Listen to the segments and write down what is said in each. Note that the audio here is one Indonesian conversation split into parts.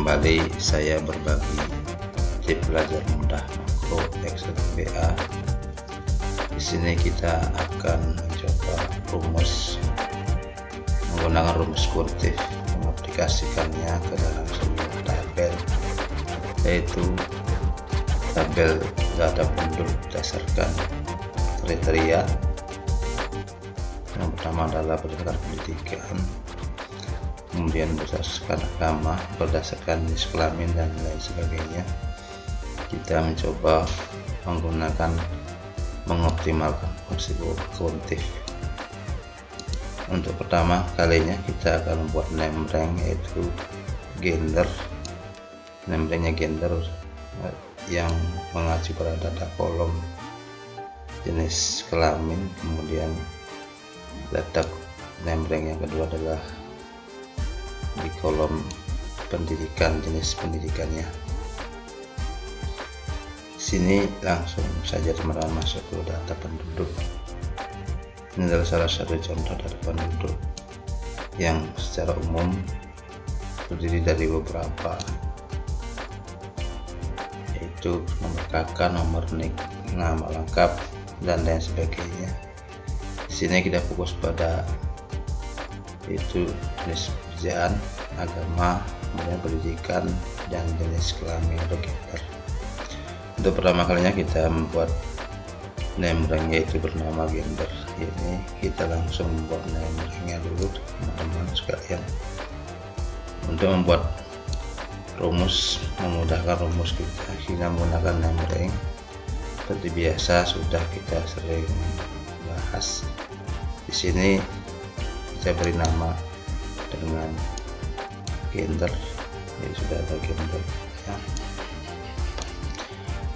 kembali saya berbagi tips belajar mudah makro Excel VBA. Di sini kita akan mencoba menggunakan rumus kuantif, mengaplikasikannya ke dalam sebuah tabel, yaitu tabel data penduduk berdasarkan kriteria. Yang pertama adalah berdasarkan pendidikan, kemudian berdasarkan agama, berdasarkan jenis kelamin dan lain sebagainya. Kita mencoba mengoptimalkan fungsi kuantif. Untuk pertama kalinya kita akan membuat name rank, yaitu gender. Name ranknya gender yang mengacu pada data kolom jenis kelamin, kemudian data name rank yang kedua adalah di kolom pendidikan, jenis pendidikannya. Sini langsung saja teman-teman masuk ke data penduduk. Ini adalah salah satu contoh data penduduk yang secara umum terdiri dari beberapa, yaitu nomor KK, nomor NIK, nama lengkap dan lain sebagainya. Di sini kita fokus pada itu jenis pekerjaan, agama, kemudian pendidikan, dan jenis kelamin atau gender. Untuk pertama kalinya kita membuat name rank, yaitu bernama gender. Ini kita langsung membuat name ranknya dulu teman-teman sekalian. Untuk membuat rumus, memudahkan rumus kita menggunakan name rank. Seperti biasa sudah kita sering bahas. Di sini kita beri nama dengan gender, jadi sudah ada gender ya.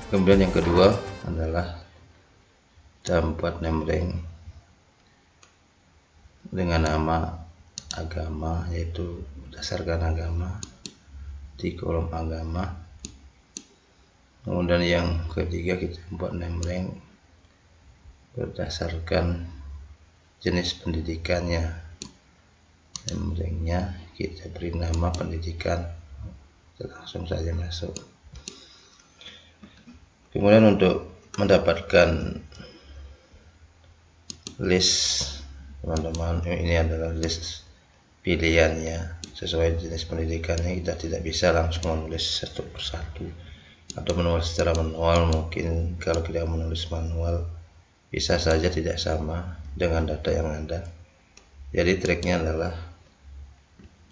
Kemudian yang kedua adalah kita membuat name rank dengan nama agama, yaitu berdasarkan agama di kolom agama. Kemudian yang ketiga kita membuat name rank berdasarkan jenis pendidikannya. Name ranknya kita beri nama pendidikan, langsung saja masuk. Kemudian untuk mendapatkan list, teman-teman, ini adalah list pilihannya sesuai jenis pendidikannya. Kita tidak bisa langsung menulis satu persatu atau menulis secara manual. Mungkin kalau kita menulis manual bisa saja tidak sama dengan data yang ada. Jadi triknya adalah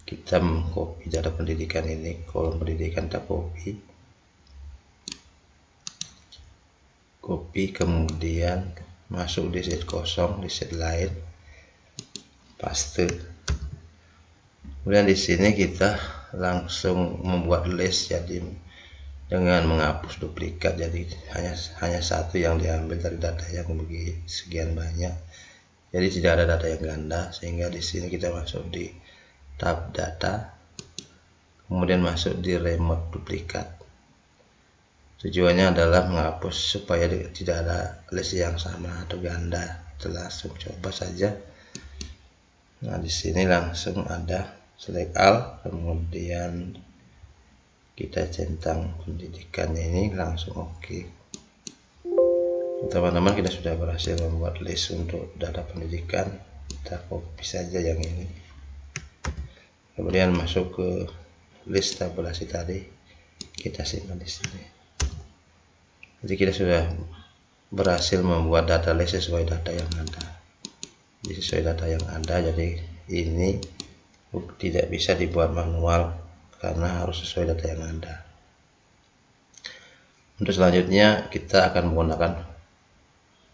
kita mengcopy data pendidikan ini, kolom pendidikan kita copy, kemudian masuk di sheet kosong, di sheet lain, paste. Kemudian di sini kita langsung membuat list, jadi dengan menghapus duplikat, jadi hanya satu yang diambil dari data yang sekian banyak. Jadi tidak ada data yang ganda, sehingga di sini kita masuk di tab data, kemudian masuk di remove duplikat. Tujuannya adalah menghapus supaya tidak ada list yang sama atau ganda. Kita langsung coba saja. Nah, di sini langsung ada select all, kemudian kita centang pendidikannya ini, langsung oke. Teman-teman, kita sudah berhasil membuat list untuk data pendidikan. Kita copy saja yang ini, kemudian masuk ke list tabulasi tadi, kita simpan di sini. Jadi kita sudah berhasil membuat data list sesuai data yang ada. Jadi ini tidak bisa dibuat manual karena harus sesuai data yang ada. Untuk selanjutnya kita akan menggunakan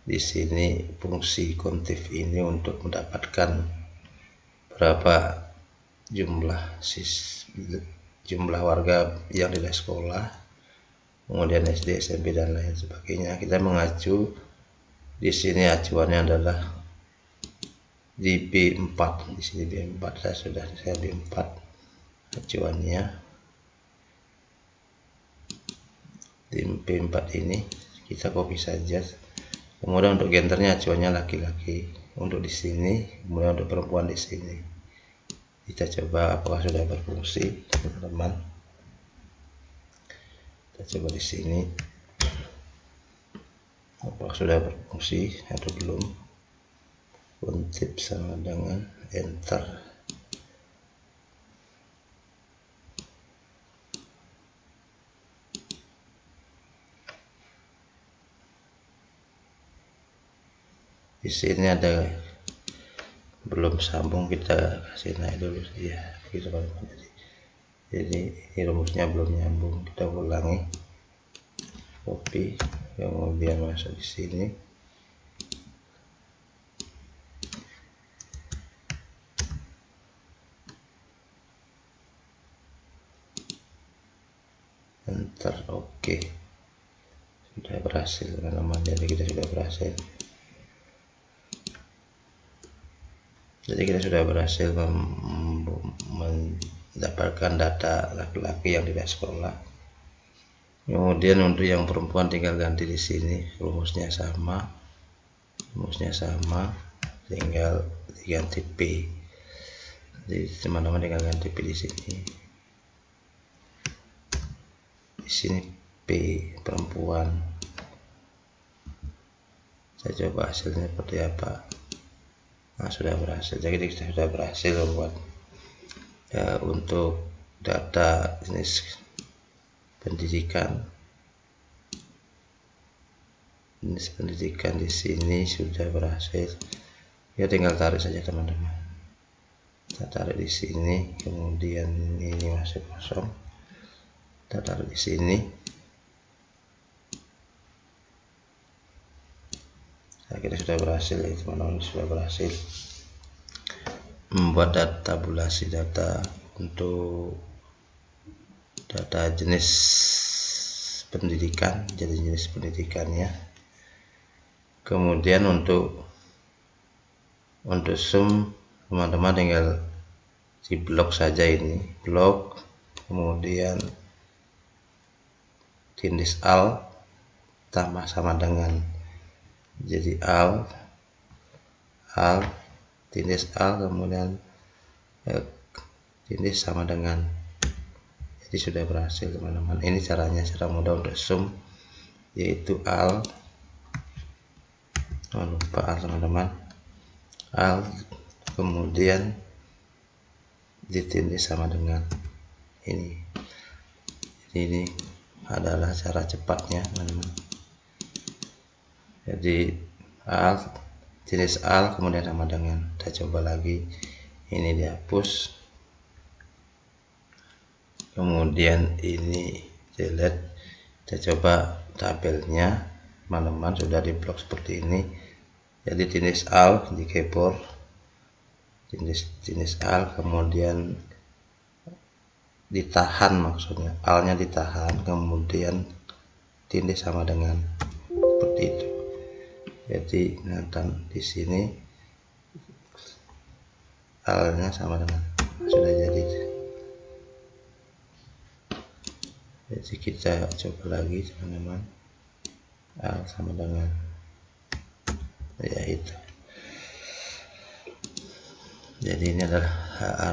di sini fungsi kuantif ini untuk mendapatkan berapa jumlah warga yang nilai sekolah, kemudian SD, SMP dan lain sebagainya. Kita mengacu di sini, acuannya adalah di B4. Di sini B4, saya B4 acuannya. Di B4 ini kita copy saja. Kemudian untuk gendernya acuannya laki-laki untuk di sini, kemudian untuk perempuan di sini. Kita coba apakah sudah berfungsi, teman-teman. Kita coba di sini apakah sudah berfungsi atau belum. Untip sama dengan enter. Di sini ada belum sambung, kita kasih naik dulu ya, gitu kan. Jadi ini rumusnya belum nyambung, kita ulangi, copy, kemudian masuk di sini, enter. Oke, sudah berhasil teman-teman. Jadi kita sudah berhasil mendapatkan data laki-laki yang tidak sekolah. Kemudian untuk yang perempuan tinggal ganti di sini, rumusnya sama, tinggal diganti P. Jadi teman-teman tinggal ganti P di sini. Di sini P perempuan. Saya coba hasilnya seperti apa. Nah, sudah berhasil. Jadi kita sudah berhasil membuat ya, untuk data jenis pendidikan. Jenis pendidikan di sini sudah berhasil. Ya tinggal tarik saja teman-teman. Kita tarik di sini, kemudian ini masih kosong. Kita tarik di sini. Kita sudah berhasil ya teman-teman, sudah berhasil membuat tabulasi data untuk data jenis pendidikan, jadi jenis pendidikannya. Kemudian untuk sum teman-teman tinggal di blok saja, ini blok, kemudian tindis al tambah sama dengan, jadi al tindis al kemudian tindis sama dengan. Jadi sudah berhasil teman-teman. Ini caranya, cara mudah untuk sum, yaitu al, jangan lupa al teman-teman, al kemudian ditindis sama dengan ini. Jadi ini adalah cara cepatnya teman-teman. Jadi al tindis al kemudian sama dengan. Kita coba lagi, ini dihapus, kemudian ini delete. Kita coba tabelnya teman-teman, sudah di blok seperti ini. Jadi tindis al di keyboard, tindis al kemudian ditahan, maksudnya alnya ditahan, kemudian tindis sama dengan, seperti itu. Jadi nanti di sini alnya sama dengan, sudah jadi. Jadi kita coba lagi teman-teman, al sama dengan, ya itu. Jadi ini adalah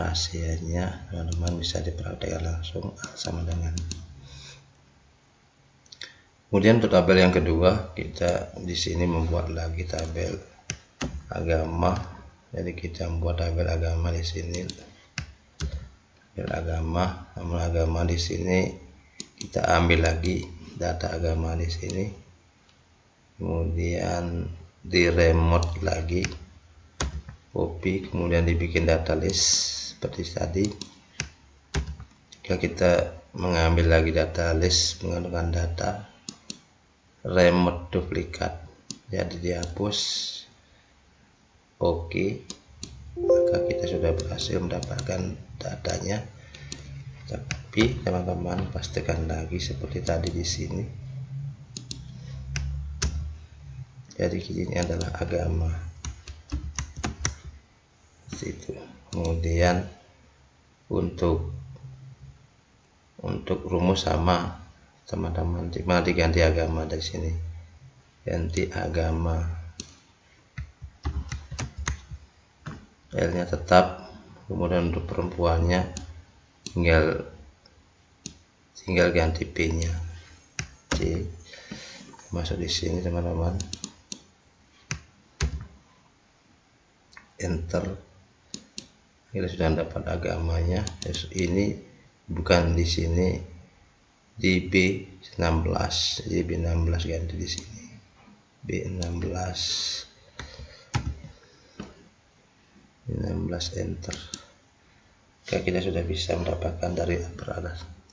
rahasianya teman-teman, bisa dipraktikkan langsung, al sama dengan. Kemudian untuk tabel yang kedua, kita di sini membuat lagi tabel agama. Jadi kita membuat tabel agama di sini. Tabel agama di sini kita ambil lagi data agama di sini. Kemudian di remote lagi, copy, kemudian dibikin data list seperti tadi. Jika kita mengambil lagi data list menggunakan data remote duplikat, jadi dihapus. Oke, maka kita sudah berhasil mendapatkan datanya. Tapi teman-teman pastikan lagi seperti tadi di sini. Jadi ini adalah agama, situ. Kemudian untuk rumus sama teman-teman, cuma diganti agama dari sini, ganti agama, L-nya tetap. Kemudian untuk perempuannya tinggal ganti P-nya. C, masuk di sini teman-teman, enter. Kita sudah dapat agamanya. Ini bukan di sini, di B16, jadi B16 ganti di sini, B16 enter. Oke, kita sudah bisa mendapatkan dari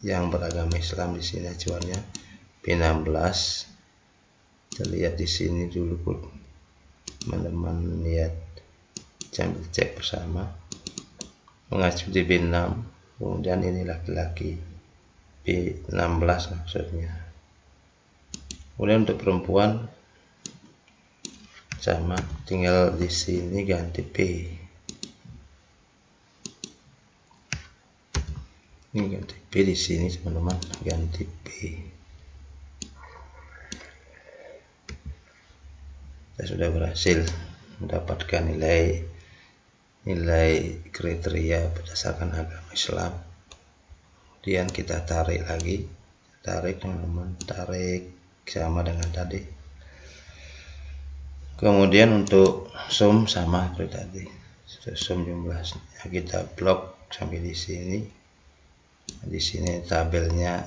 yang beragama Islam di sini acuannya B16. Kita lihat di sini dulu teman-teman, lihat, sambil cek bersama, mengacu di B6. Kemudian ini laki-laki, B16 maksudnya. Kemudian untuk perempuan sama, tinggal di sini ganti P. Ini ganti P di sini teman-teman, ganti P. Kita sudah berhasil mendapatkan nilai kriteria berdasarkan agama Islam. Kemudian kita tarik lagi, teman-teman, tarik sama dengan tadi. Kemudian untuk sum sama seperti tadi, sudah sum jumlahnya, kita blok sampai di sini. Di sini tabelnya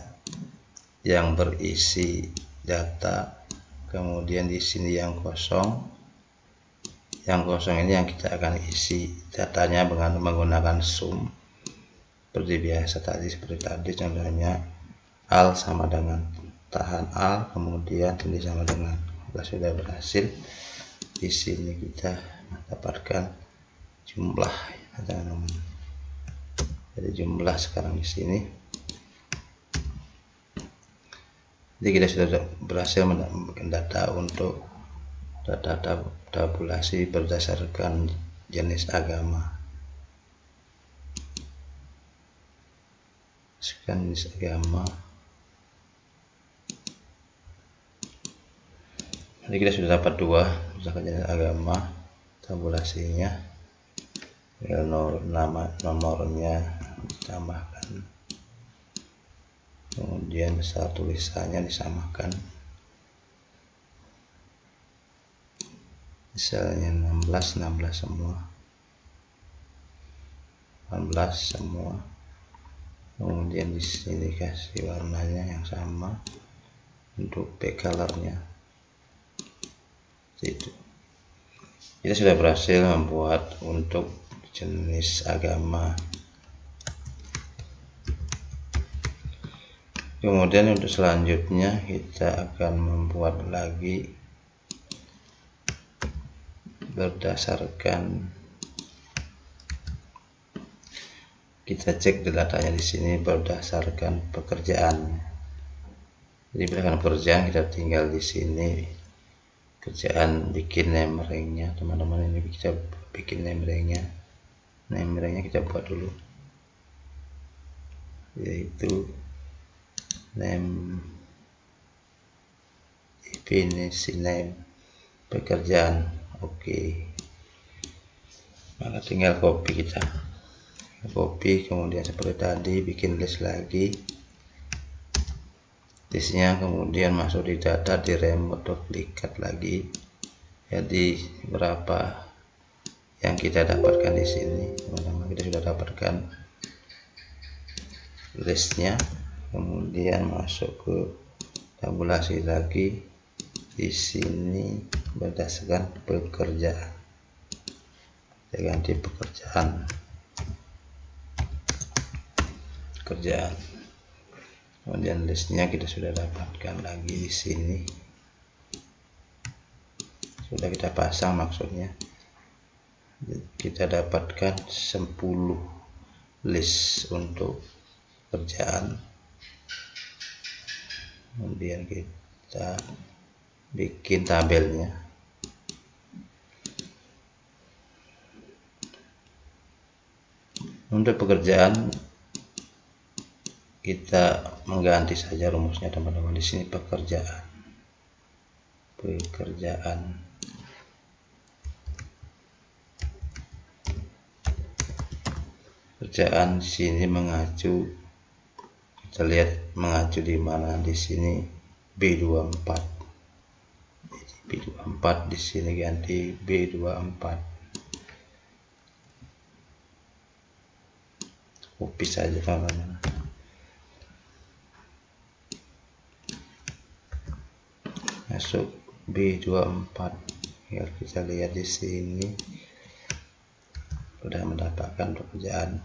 yang berisi data, kemudian di sini yang kosong. Yang kosong ini yang kita akan isi datanya dengan menggunakan sum seperti biasa tadi, contohnya al sama dengan tahan al, kemudian ini sama dengan. Kita sudah berhasil. Di sini kita mendapatkan jumlah, teman-teman. Jadi jumlah sekarang di sini. Jadi kita sudah berhasil mendapatkan data untuk data tabulasi berdasarkan jenis agama. Sekian jenis agama. Jadi kita sudah dapat 2 berdasarkan jenis agama tabulasinya. Nomornya ditambahkan, kemudian besar tulisannya disamakan, misalnya 16 semua, 18 semua. Kemudian di sini kasih warnanya yang sama untuk backcolornya. Itu kita sudah berhasil membuat untuk jenis agama. Kemudian untuk selanjutnya kita akan membuat lagi berdasarkan, kita cek datanya di sini berdasarkan pekerjaan. Jadi berdasarkan pekerjaan kita tinggal di sini kerjaan bikin name ring-nya, teman-teman. Ini kita bikin name ring-nya. Name ring-nya kita buat dulu, yaitu name definisi name pekerjaan. Oke. Maka tinggal copy, kita copy, kemudian seperti tadi bikin list lagi. Listnya kemudian masuk di data, di remote duplikat lagi. Jadi berapa yang kita dapatkan di sini, teman-teman. Kita sudah dapatkan listnya, kemudian masuk ke tabulasi lagi. Di sini berdasarkan pekerjaan, kita ganti pekerjaan. Kemudian listnya kita sudah dapatkan lagi di sini, sudah kita pasang, maksudnya kita dapatkan 10 list untuk kerjaan. Kemudian kita bikin tabelnya. Untuk pekerjaan kita mengganti saja rumusnya, teman-teman. Di sini pekerjaan di sini mengacu, kita lihat mengacu di mana. Di sini B24. B24 di sini ganti B24. Copy saja teman-teman. Masuk B24. Ya, kita lihat di sini sudah mendapatkan pekerjaan.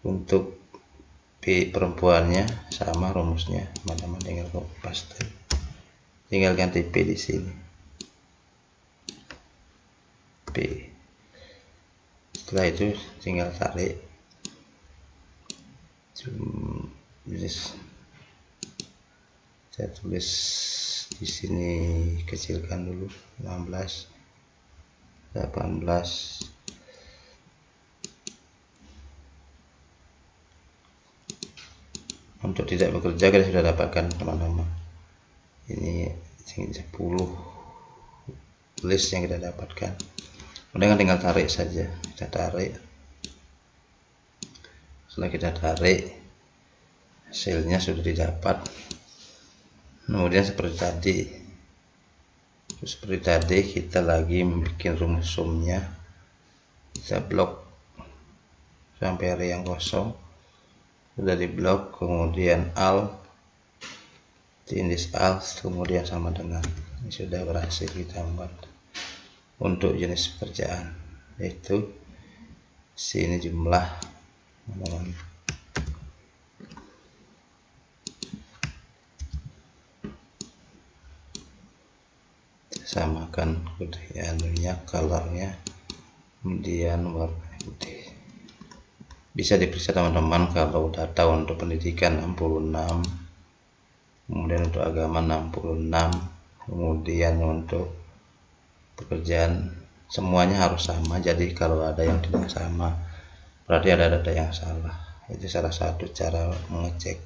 Untuk P perempuannya sama rumusnya, teman-teman tinggal copy paste. Tinggal ganti P di sini. P. Setelah itu tinggal tarik. Saya tulis di sini, kecilkan dulu 16, 18. Untuk tidak bekerja kita sudah dapatkan teman-teman. Ini 10 list yang kita dapatkan. Kemudian tinggal tarik saja. Kita tarik. Setelah kita tarik, hasilnya sudah didapat. Kemudian seperti tadi kita lagi membuat rumus sumnya. Kita blok sampai area yang kosong. Sudah di blok, kemudian alt, indeks alt, kemudian sama dengan. Ini sudah berhasil kita buat untuk jenis pekerjaan, yaitu sini jumlah, teman-teman. Samakan anunya, colornya, kemudian warna putih. Bisa diperiksa teman-teman kalau data untuk pendidikan 66, kemudian untuk agama 66, kemudian untuk pekerjaan semuanya harus sama. Jadi kalau ada yang tidak sama berarti ada data yang salah. Itu salah satu cara mengecek.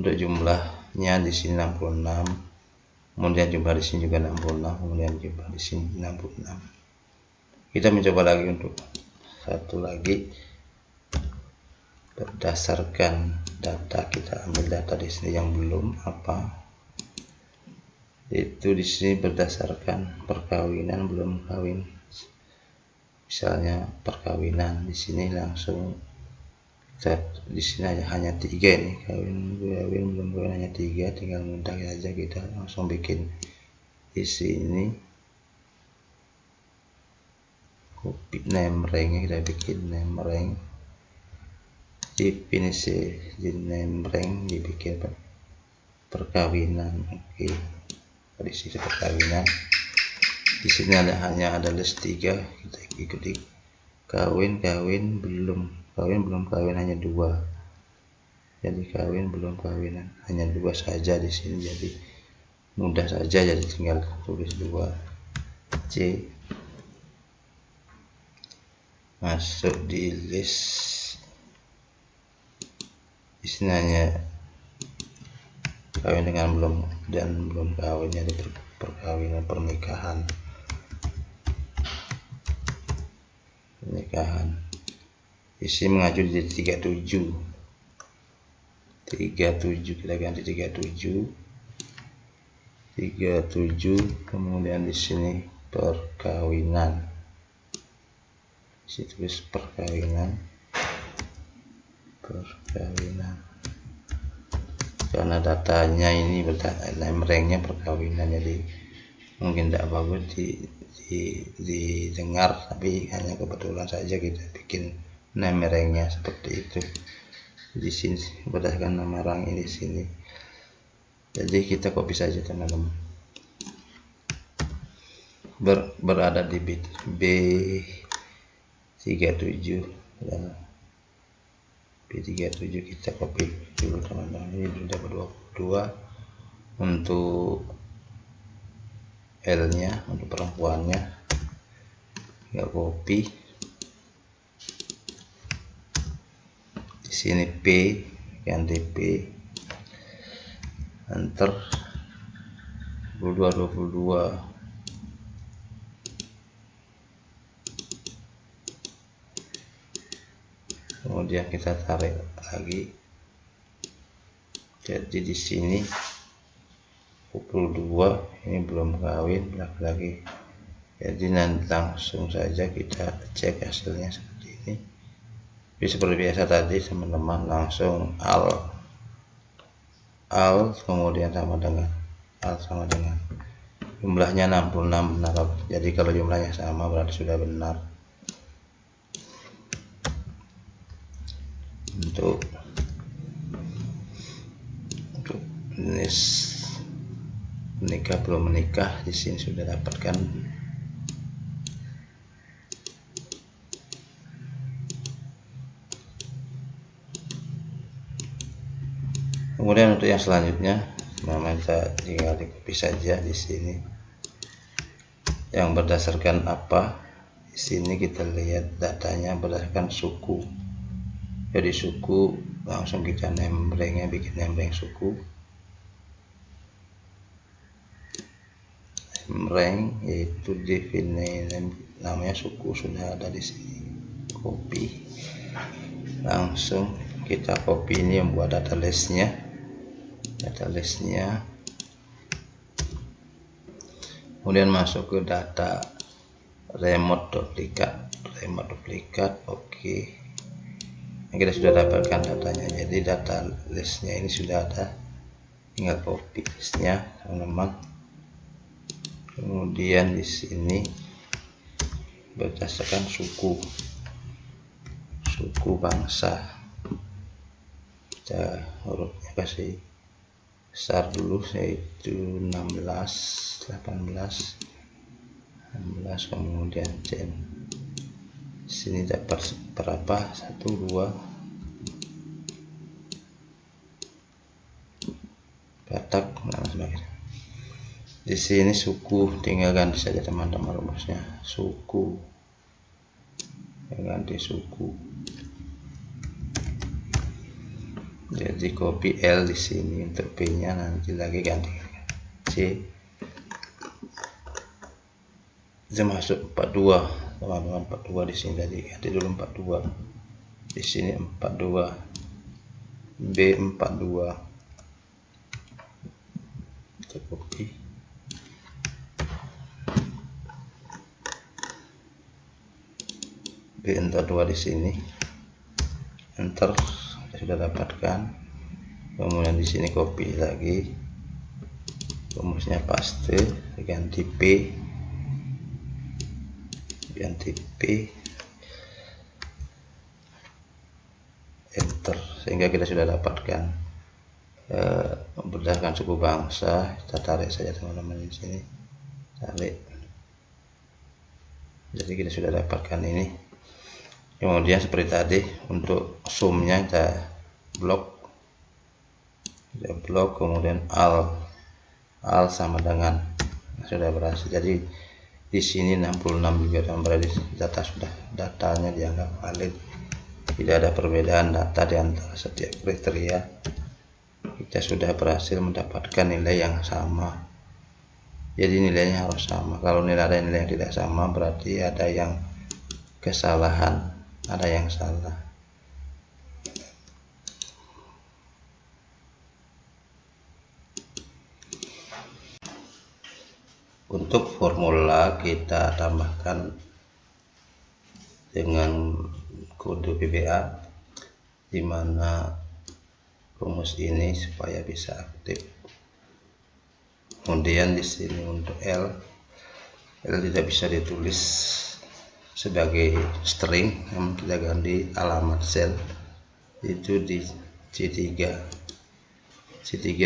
Untuk jumlahnya di sini 66, kemudian jumlah di sini juga 66, kemudian jumlah di sini 66. Kita mencoba lagi untuk satu lagi. Berdasarkan data, kita ambil data di sini yang belum apa, itu di sini berdasarkan perkawinan, belum kawin. Misalnya perkawinan di sini langsung di sini hanya 3 ini, kawin belum kawin hanya 3, tinggal mudah saja kita langsung bikin di sini. Copy name rank, kita bikin name rank. Definisi di name rank dibikin perkawinan. Oke, di sini perkawinan. Di sini hanya ada list 3, kita ikuti kawin belum kawin hanya 2. Jadi kawin belum kawinan hanya 2 saja di sini, jadi mudah saja, jadi tinggal tulis 2 C, masuk di list. Di sini hanya kawin dengan belum kawin, jadi perkawinan pernikahan. Di sini mengacu di 37, kita ganti 37, kemudian di sini perkawinan. Di situ tulis perkawinan. Karena datanya ini name ranknya perkawinan, jadi mungkin tidak bagus didengar, tapi hanya kebetulan saja kita bikin name ranknya seperti itu. Di sini berdasarkan nama rank ini di sini. Jadi kita copy saja teman-teman. Berada di bit B37 dan B37 kita copy dulu teman-teman. Ini sudah dapat 22 untuk L nya, untuk perempuannya tinggal copy. Di sini P, ganti P, enter, 22. Kemudian kita tarik lagi Jadi di sini pukul 2 ini belum kawin laki-laki. Jadi nanti langsung saja kita cek hasilnya seperti ini. Jadi seperti biasa tadi teman-teman, langsung al kemudian sama dengan jumlahnya 66 benar. Jadi kalau jumlahnya sama berarti sudah benar. Untuk jenis menikah belum menikah di sini sudah dapatkan. Kemudian untuk yang selanjutnya, kita tinggal di copy saja di sini. Yang berdasarkan apa? Di sini kita lihat datanya berdasarkan suku. Jadi suku langsung kita name-nya, bikin name suku. Rank yaitu define namanya suku sudah ada di sini. Copy, langsung kita copy ini yang buat data listnya. Kemudian masuk ke data remote duplikat. Oke. Kita sudah dapatkan datanya. Jadi data listnya ini sudah ada. Tinggal copy listnya, teman-teman. Kemudian di sini berdasarkan suku bangsa, kita hurufnya kasih besar dulu, yaitu 16, 18, kemudian jam. Di sini dapat berapa? 1, 2, Batak, dan sebagainya. Di sini suku tinggal ganti saja teman-teman rumusnya, suku, ganti suku. Jadi copy L di sini, untuk P-nya nanti lagi ganti C. Kita masuk 42, teman-teman, 42 di sini tadi ganti dulu 42. Di sini 42, B 42. Kita copy. Enter 2 di sini, enter, kita sudah dapatkan. Kemudian di sini copy lagi, rumusnya paste, ganti P, enter, sehingga kita sudah dapatkan berdasarkan suku bangsa. Kita tarik saja teman-teman di sini, tarik. Jadi kita sudah dapatkan ini. Kemudian seperti tadi untuk sumnya kita blok, kemudian al sama dengan, sudah berhasil. Jadi di sini 66 juga, dan berarti datanya dianggap valid. Tidak ada perbedaan data di antara setiap kriteria. Kita sudah berhasil mendapatkan nilai yang sama. Jadi nilainya harus sama. Kalau ada nilai yang tidak sama berarti ada yang kesalahan, ada yang salah. Untuk formula kita tambahkan dengan kode VBA, di mana rumus ini supaya bisa aktif. Kemudian di sini untuk L tidak bisa ditulis sebagai string, namun kita ganti alamat sel itu di C3,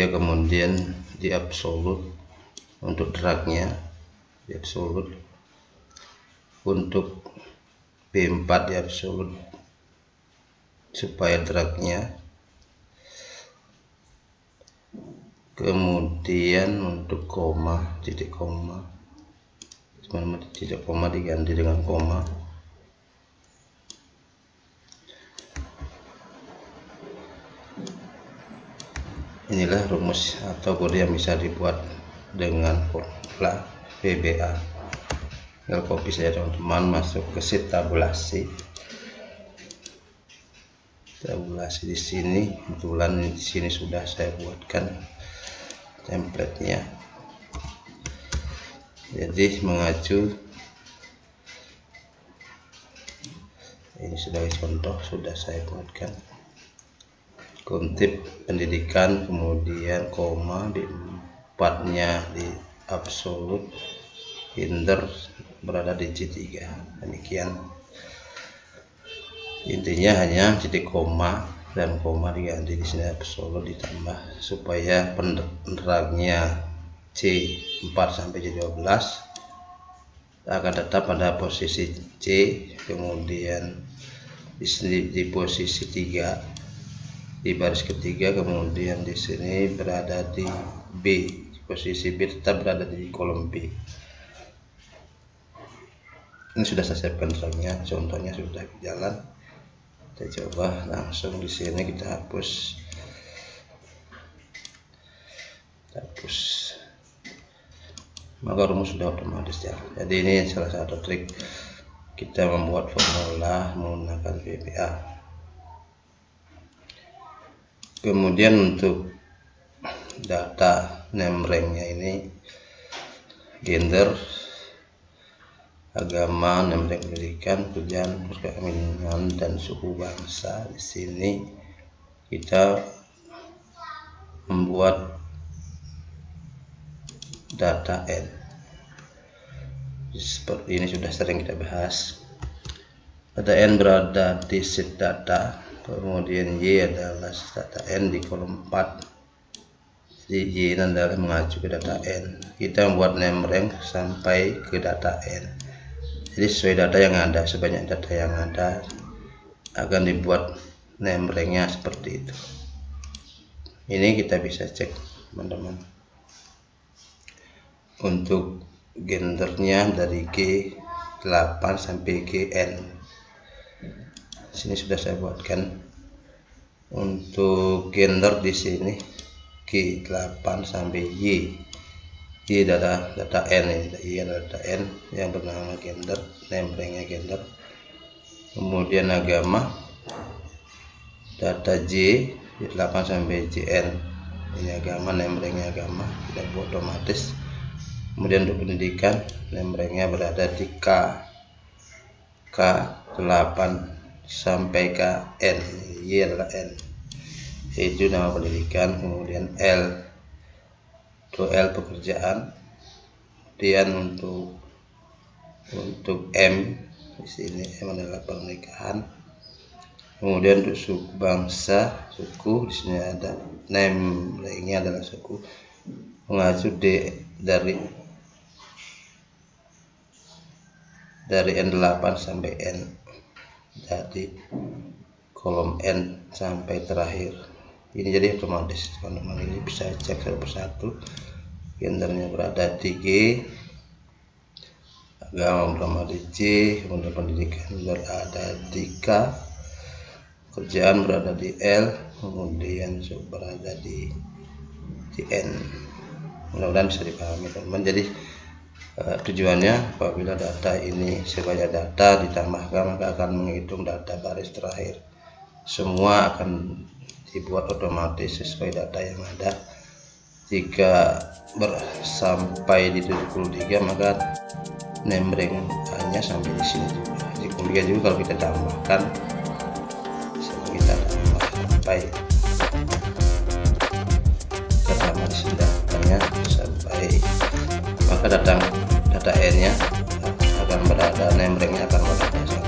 kemudian di absolute untuk dragnya, di absolute untuk B4 di absolute supaya dragnya. Kemudian untuk koma, titik koma, titik koma diganti dengan koma. Inilah rumus atau kode yang bisa dibuat dengan formula VBA. Tinggal copy saja teman-teman, masuk ke sheet tabulasi. tabulasi di sini. Kebetulan di sini sudah saya buatkan template-nya, jadi mengacu ini sebagai contoh sudah saya buatkan kutip pendidikan, kemudian koma di empatnya di absolut, Kinder berada di J3. Demikian, intinya hanya titik koma dan koma diganti di sini absolut ditambah supaya penerangnya C4 sampai C12 akan tetap pada posisi C, kemudian di posisi 3 di baris ketiga, kemudian di sini berada di B, posisi B tetap berada di kolom B. Ini sudah saya siapkan terangnya, contohnya sudah jalan. Kita coba langsung di sini kita hapus, maka rumus sudah otomatis jalan. Jadi ini salah satu trik kita membuat formula menggunakan VBA. Kemudian untuk data name rank-nya ini gender, agama, name rank pendidikan, pekerjaan, perkawinan, dan suku bangsa. Di sini kita membuat data N. Seperti ini sudah sering kita bahas. Data N berada di sheet data, kemudian Y adalah data N di kolom 4. Jadi Y adalah mengacu ke data N. Kita membuat name rank sampai ke data N. Jadi sesuai data yang ada, sebanyak data yang ada akan dibuat name rank-nya seperti itu. Ini kita bisa cek teman-teman. Untuk gendernya dari G8 sampai GN. Sini sudah saya buatkan. Untuk gender di sini G8 sampai Y. Y adalah data N, Y adalah data N yang bernama gender, name rank-nya gender. Kemudian agama data J 8 sampai JN, ini agama, name rank-nya agama, tidak buat otomatis. Kemudian untuk pendidikan name rank-nya berada di K8 sampai KN, Y adalah N, itu nama pendidikan. Kemudian L pekerjaan, kemudian untuk M di sini M adalah pernikahan. Kemudian untuk suku bangsa, suku di sini ada name rank-nya adalah suku, mengacu dari N8 sampai N, jadi kolom N sampai terakhir. Ini jadi otomatis teman-teman, ini bisa cek satu persatu. Gendernya berada di G, agama berada di J, kemudian pendidikan berada di K, kerjaan berada di L, kemudian berada di N. Mudah-mudahan bisa dipahami teman-teman. Jadi tujuannya apabila data ini sebanyak data ditambahkan, maka akan menghitung data baris terakhir. Semua akan dibuat otomatis sesuai data yang ada. Jika sampai di 73, maka name rank hanya sampai di sini juga. Kemudian juga kalau kita tambahkan, kita tambah sampai di sini datanya sampai, maka data N nya akan berada, name rank nya akan berada sampai.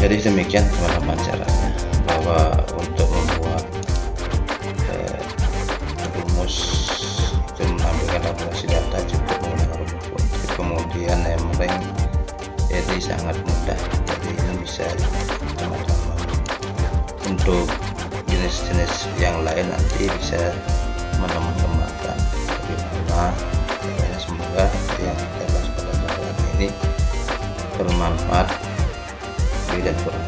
Jadi demikian teman-teman caranya, bahwa untuk membuat rumus itu menampilkan tabulasi data cukup menggunakan rumus quantitatif, kemudian name rank, jadi sangat mudah. Jadi ini bisa teman-teman untuk jenis-jenis yang lain nanti bisa menemukan lebih lama. Semoga yang kita bahas pada malam ini bermanfaat dan kurang